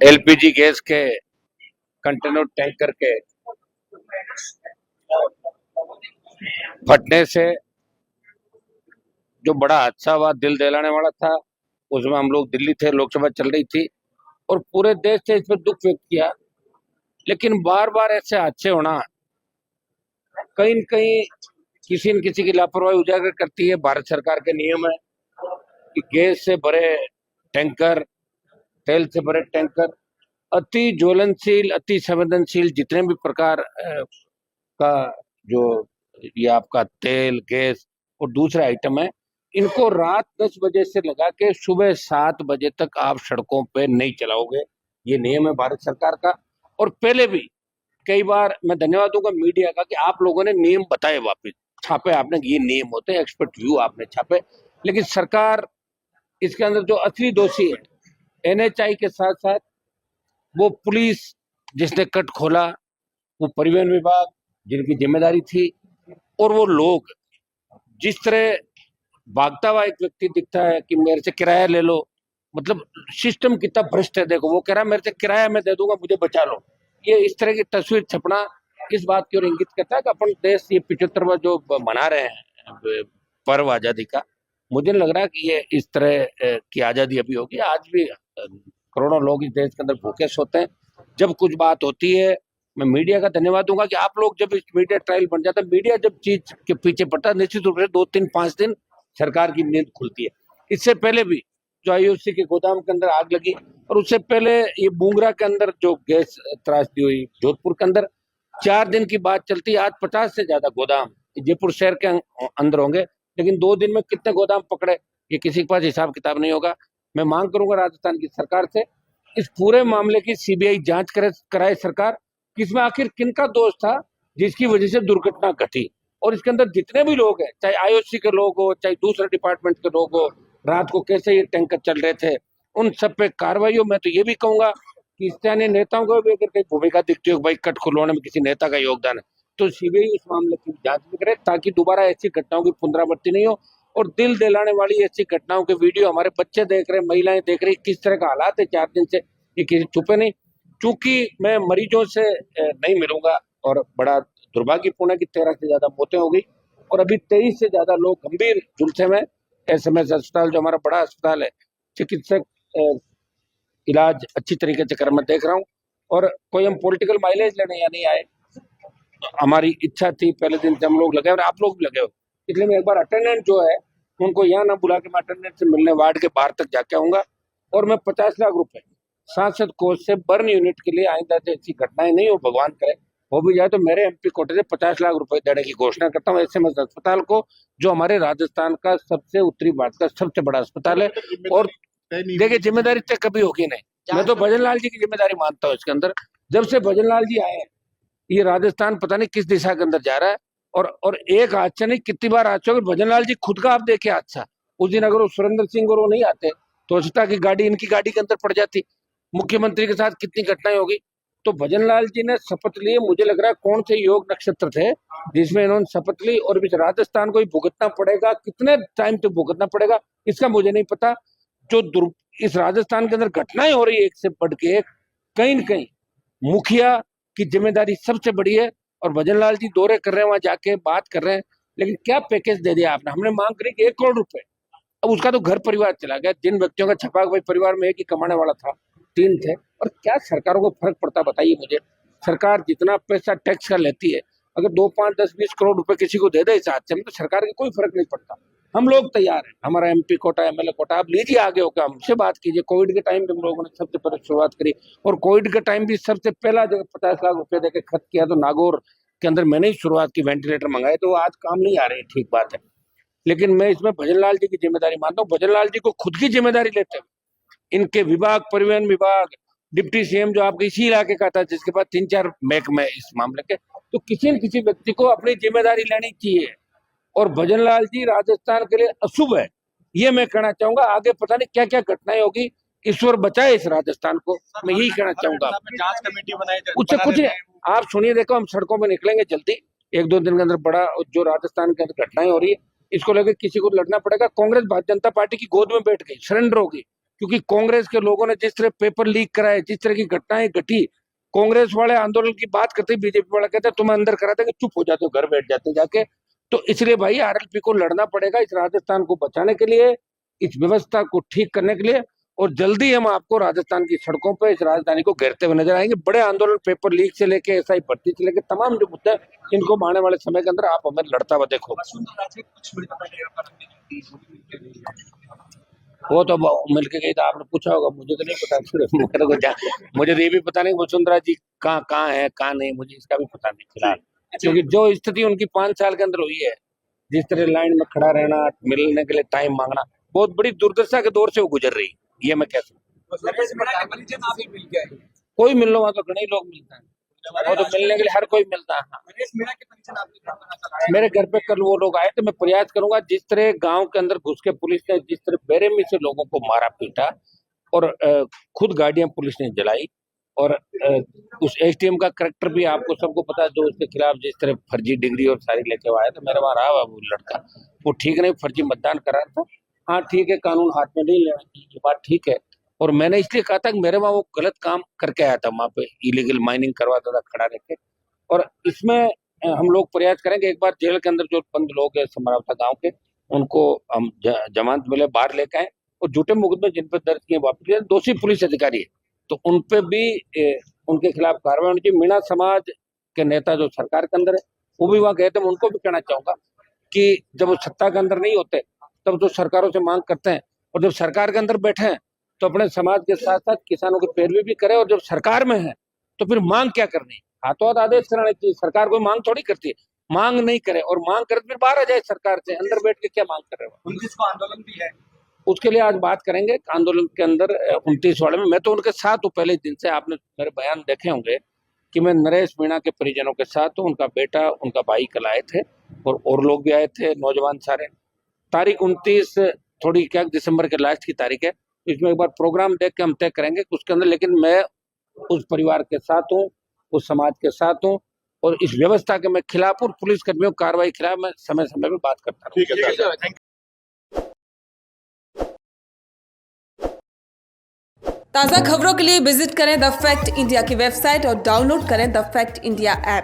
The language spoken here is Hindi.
एलपीजी गैस के कंटेनर टैंकर के फटने से जो बड़ा हादसा हुआ, दिल दहलाने वाला था। उसमें हम लोग दिल्ली थे, लोकसभा चल रही थी और पूरे देश से इस पर दुख व्यक्त किया। लेकिन बार बार ऐसे हादसे होना कहीं न कहीं किसी न किसी की लापरवाही उजागर करती है। भारत सरकार के नियम है कि गैस से भरे टैंकर, तेल से भरे टैंकर अति ज्वलनशील, अति संवेदनशील जितने भी प्रकार का जो ये आपका तेल, गैस और दूसरे आइटम है, इनको रात 10 बजे से लगा के सुबह 7 बजे तक आप सड़कों पे नहीं चलाओगे। ये नियम है भारत सरकार का। और पहले भी कई बार मैं धन्यवाद दूंगा मीडिया का कि आप लोगों ने नियम बताए, वापस छापे आपने, ये नियम होते हैं, एक्सपर्ट व्यू आपने छापे। लेकिन सरकार इसके अंदर जो असली दोषी है, एनएचआई के साथ साथ वो पुलिस जिसने कट खोला, वो परिवहन विभाग जिनकी जिम्मेदारी थी, और वो लोग जिस तरह भागता हुआ एक व्यक्ति दिखता है कि मेरे से किराया ले लो, मतलब सिस्टम कितना भ्रष्ट है। देखो, वो कह रहा है मेरे से किराया मैं दे दूंगा, मुझे बचा लो। ये इस तरह की तस्वीर छपना इस बात की ओर इंगित करता है कि अपन देश ये 75वां जो मना रहे हैं पर्व आजादी का, मुझे लग रहा है कि ये इस तरह की आजादी अभी होगी। आज भी करोड़ों लोग इस देश के अंदर भूखे सोते हैं। जब कुछ बात होती है, मैं मीडिया का धन्यवाद दूंगा कि आप लोग जब इस मीडिया ट्रायल बन जाता है, मीडिया जब चीज के पीछे पड़ता है, निश्चित रूप से 2-3-5 दिन सरकार की नींद खुलती है। इससे पहले भी जो आईओसी के गोदाम के अंदर आग लगी, और उससे पहले ये बूंगरा के अंदर जो गैस त्रासदी हुई, जोधपुर के अंदर 4 दिन की बात चलती है। आज 50 से ज्यादा गोदाम जयपुर शहर के अंदर होंगे, लेकिन 2 दिन में कितने गोदाम पकड़े, ये किसी के पास हिसाब किताब नहीं होगा। मैं मांग करूंगा राजस्थान की सरकार से, इस पूरे मामले की सीबीआई जांच कराए सरकार, किसमें आखिर किनका दोष था जिसकी वजह से दुर्घटना घटी। और इसके अंदर जितने भी लोग हैं, चाहे आईओसी के लोग हो, चाहे दूसरे डिपार्टमेंट के लोग हो, रात को कैसे ये टैंकर चल रहे थे, उन सब पे कार्रवाई हो। मैं तो ये भी कहूंगा कि स्थानीय नेताओं को भी अगर कहीं भूमिका दिखती हो भाई कट खुलवाने में किसी नेता का योगदान है, तो सीबीआई उस मामले की जांच भी करे, ताकि दोबारा ऐसी घटनाओं की पुनरावृत्ति नहीं हो। और दिल दिलाने वाली ऐसी घटनाओं के वीडियो हमारे बच्चे देख रहे, महिलाएं देख रही, किस तरह का हालात है 4 दिन से, ये किसी छुपे नहीं। चूंकि मैं मरीजों से नहीं मिलूंगा, और बड़ा दुर्भाग्यपूर्ण है कि 13 से ज्यादा मौतें हो गई और अभी 23 से ज्यादा लोग गंभीर झुलसे में एसएमएस अस्पताल, जो हमारा बड़ा अस्पताल है, चिकित्सक इलाज अच्छी तरीके से कर मैं देख रहा हूँ। और कोई हम पॉलिटिकल माइलेज लेने या नहीं आए, हमारी इच्छा थी पहले दिन से हम लोग लगे और आप लोग भी लगे हो, इसलिए मैं एक बार अटेंडेंट जो है उनको यहाँ ना बुला के मैं अटेंडेंट से मिलने वार्ड के बाहर तक जाके आऊंगा। और मैं 50 लाख रुपए सांसद कोष से बर्न यूनिट के लिए आइंदा से ऐसी घटनाएं नहीं हो, भगवान करे हो भी जाए तो मेरे एमपी कोटे से 50 लाख रुपए देने की घोषणा करता हूँ एसएमएस अस्पताल को, जो हमारे राजस्थान का सबसे उत्तरी भारत का सबसे बड़ा अस्पताल है। और देखिए, जिम्मेदारी तय कभी होगी नहीं। मैं तो भजन लाल जी की जिम्मेदारी मानता हूँ इसके अंदर। जब से भजन लाल जी आए, ये राजस्थान पता नहीं किस दिशा के अंदर जा रहा है। और एक हादसा नहीं, कितनी बार हादसा, अगर भजन लाल जी खुद का आप देखे हादसा, उस दिन अगर वो सुरेंद्र सिंह और वो नहीं आते तो अस्पताल की गाड़ी इनकी गाड़ी के अंदर पड़ जाती। मुख्यमंत्री के साथ कितनी घटनाएं होगी। तो भजन लाल जी ने शपथ ली, मुझे लग रहा है कौन से योग नक्षत्र थे जिसमें इन्होंने शपथ ली, और इस राजस्थान को ही भुगतना पड़ेगा, कितने टाइम तक भुगतना पड़ेगा इसका मुझे नहीं पता। जो इस राजस्थान के अंदर घटनाएं हो रही है एक से बढ़ के एक, कहीं न कहीं मुखिया की जिम्मेदारी सबसे बड़ी है। और भजन लाल जी दौरे कर रहे हैं, वहां जाके बात कर रहे हैं, लेकिन क्या पैकेज दे दिया आपने। हमने मांग करी कि 1 करोड़ रुपए, अब उसका तो घर परिवार चला गया। जिन व्यक्तियों का छपा भाई परिवार में एक ही कमाने वाला था, 3 थे। और क्या सरकारों को फर्क पड़ता, बताइए मुझे। सरकार जितना पैसा टैक्स का लेती है, अगर 2, 5, 10, 20 करोड़ रुपए किसी को दे दे इस हाथ से, तो सरकार के कोई फर्क नहीं पड़ता। हम लोग तैयार हैं, हमारा एमपी कोटा, एमएलए कोटा, आप लीजिए, आगे होकर हमसे बात कीजिए। कोविड के टाइम पे हम लोगों ने सबसे पहले शुरुआत करी, और कोविड के टाइम भी सबसे पहला जब 50 लाख रुपए देके खर्च किया तो नागौर के अंदर मैंने ही शुरुआत की, वेंटिलेटर मंगाए, तो आज काम नहीं आ रहे, ठीक बात है। लेकिन मैं इसमें भजन लाल जी की जिम्मेदारी मानता हूँ। भजन लाल जी को खुद की जिम्मेदारी लेते हुए इनके विभाग, परिवहन विभाग, डिप्टी सीएम जो आपके इसी इलाके का था, जिसके पास 3-4 महकमे इस मामले के, तो किसी न किसी व्यक्ति को अपनी जिम्मेदारी लेनी चाहिए। और भजन लाल जी राजस्थान के लिए अशुभ है, ये मैं कहना चाहूंगा। आगे पता नहीं क्या क्या घटनाएं होगी, ईश्वर बचाए इस राजस्थान को, मैं यही कहना चाहूंगा। जांच कमेटी बनाई कुछ नहीं, आप सुनिए, देखो हम सड़कों में निकलेंगे जल्दी, 1-2 दिन के अंदर। बड़ा जो राजस्थान के अंदर घटनाएं हो रही है, इसको लेकर किसी को लड़ना पड़ेगा। कांग्रेस भारतीय जनता पार्टी की गोद में बैठ गई, सरेंडर होगी क्योंकि कांग्रेस के लोगों ने जिस तरह पेपर लीक कराए, जिस तरह की घटनाएं घटी, कांग्रेस वाले आंदोलन की बात करते, बीजेपी वाले कहते तुम्हें अंदर करा देंगे, चुप हो जाते हो, घर बैठ जाते जाके। तो इसलिए भाई आरएलपी को लड़ना पड़ेगा इस राजस्थान को बचाने के लिए, इस व्यवस्था को ठीक करने के लिए। और जल्दी हम आपको राजस्थान की सड़कों पर इस राजधानी को घेरते हुए नजर आएंगे। बड़े आंदोलन, पेपर लीक से लेके एसआई भर्ती से लेके तमाम जो मुद्दे, इनको आने वाले समय के अंदर आप हमें लड़ता हुआ देखो। वो तो मिलके गई तो आपने पूछा होगा, मुझे तो नहीं पता। मुझे तो ये भी पता नहीं वसुंधरा जी कहाँ है कहाँ नहीं, मुझे इसका भी पता नहीं फिलहाल। क्योंकि जो स्थिति उनकी 5 साल के अंदर हुई है, जिस तरह लाइन में खड़ा रहना, मिलने के लिए टाइम मांगना, बहुत बड़ी दुर्दशा के दौर से वो गुजर रही, ये मैं कह सकता हूँ। कोई मिलने वहां तो घने लोग मिलता है, वो तो मिलने के लिए हर कोई मिलता है। मेरे घर पे कल वो लोग आए थे, मैं प्रयास करूंगा जिस तरह गांव के अंदर घुस के पुलिस ने जिस तरह बेरहमी से लोगों को मारा पीटा और खुद गाड़ियां पुलिस ने जलाई, और उस एसडीएम का करैक्टर भी आपको सबको पता है, जो उसके खिलाफ जिस तरह फर्जी डिग्री और सारी लेके आया था। मेरे वहां रहा हुआ वो लड़का, वो ठीक नहीं, फर्जी मतदान करा था। हाँ ठीक है, कानून हाथ में नहीं लेना चाहिए, ये बात ठीक है। और मैंने इसलिए कहा था कि मेरे वहां वो गलत काम करके आया था, वहां पे इलीगल माइनिंग करवाता था खड़ा रहकर। और इसमें हम लोग प्रयास करेंगे, एक बार जेल के अंदर जो बंद लोग हैं समरावता गांव के, उनको हम जमानत मिले बाहर लेकर आए, और झूठे मुकदमे जिन पर दर्ज किए वापस लिए, दोषी पुलिस अधिकारी है तो उन पे भी उनके खिलाफ कार्रवाई होनी चाहिए। मीणा समाज के नेता जो सरकार के अंदर है, वो भी वहां गए थे। मैं उनको भी कहना चाहूंगा कि जब वो सत्ता के अंदर नहीं होते तब तो सरकारों से मांग करते हैं, और जब सरकार के अंदर बैठे हैं तो अपने समाज के साथ साथ किसानों की पैरवी भी करे, और जब सरकार में है तो फिर मांग क्या करनी है, हाथों हाथ आदेश कराने चाहिए। सरकार कोई मांग थोड़ी करती है, मांग नहीं करे, और मांग करे फिर बाहर आ जाए सरकार से, अंदर बैठ के क्या मांग कर रहे हो। 29 को आंदोलन भी है, उसके लिए आज बात करेंगे आंदोलन के अंदर 29 वाले में। मैं तो उनके साथ हूँ पहले दिन से, आपने मेरे बयान देखे होंगे कि मैं नरेश मीणा के परिजनों के साथ हूँ। उनका बेटा, उनका भाई कल आए थे, और लोग भी आए थे, नौजवान सारे। तारीख 29 थोड़ी क्या दिसंबर के लास्ट की तारीख है, इसमें एक बार प्रोग्राम देख के हम तय करेंगे उसके अंदर। लेकिन मैं उस परिवार के साथ हूँ, उस समाज के साथ हूँ, और इस व्यवस्था के मैं खिलाफ हूँ, पुलिस कर्मियों की कार्रवाई खिलाफ मैं समय समय में बात करता हूँ। ठीक है। ताज़ा खबरों के लिए विजिट करें द फैक्ट इंडिया की वेबसाइट और डाउनलोड करें द फैक्ट इंडिया ऐप।